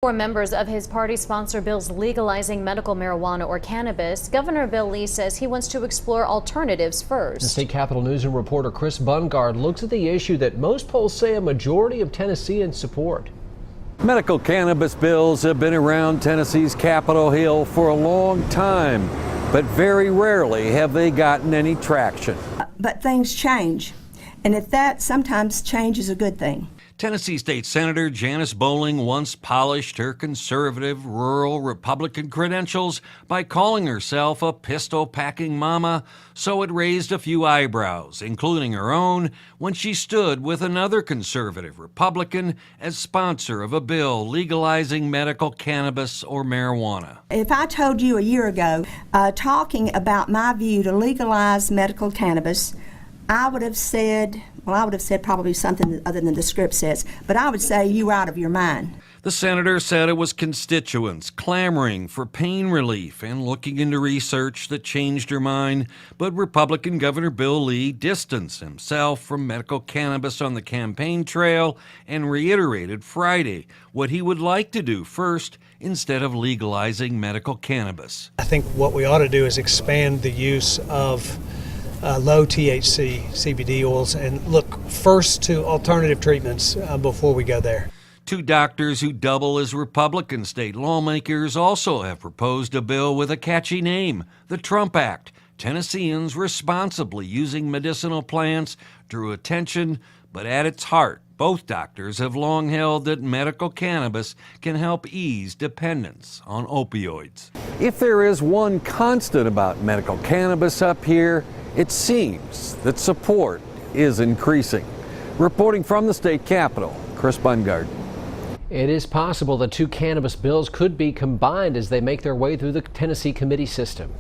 For members of his party-sponsored bills legalizing medical marijuana or cannabis, Governor Bill Lee says he wants to explore alternatives first. The State Capitol Newsroom reporter Chris Bungard looks at the issue that most polls say a majority of Tennesseans support. Medical cannabis bills have been around Tennessee's Capitol Hill for a long time, but very rarely have they gotten any traction. But things change, and if that sometimes change is a good thing. Tennessee State Senator Janice Bowling once polished her conservative, rural Republican credentials by calling herself a pistol-packing mama, so it raised a few eyebrows, including her own, when she stood with another conservative Republican as sponsor of a bill legalizing medical cannabis or marijuana. If I told you a year ago, talking about my view to legalize medical cannabis, I would have said probably something other than the script says, but I would say you out of your mind. The senator said it was constituents clamoring for pain relief and looking into research that changed her mind, but Republican Governor Bill Lee distanced himself from medical cannabis on the campaign trail and reiterated Friday what he would like to do first instead of legalizing medical cannabis. I think what we ought to do is expand the use of low THC CBD oils and look first to alternative treatments before we go there. Two doctors who double as Republican state lawmakers also have proposed a bill with a catchy name, the Trump Act. Tennesseans responsibly using medicinal plants drew attention, but at its heart, both doctors have long held that medical cannabis can help ease dependence on opioids. If there is one constant about medical cannabis up here, it seems that support is increasing. Reporting from the state capitol, Chris Bungard. It is possible the two cannabis bills could be combined as they make their way through the Tennessee committee system.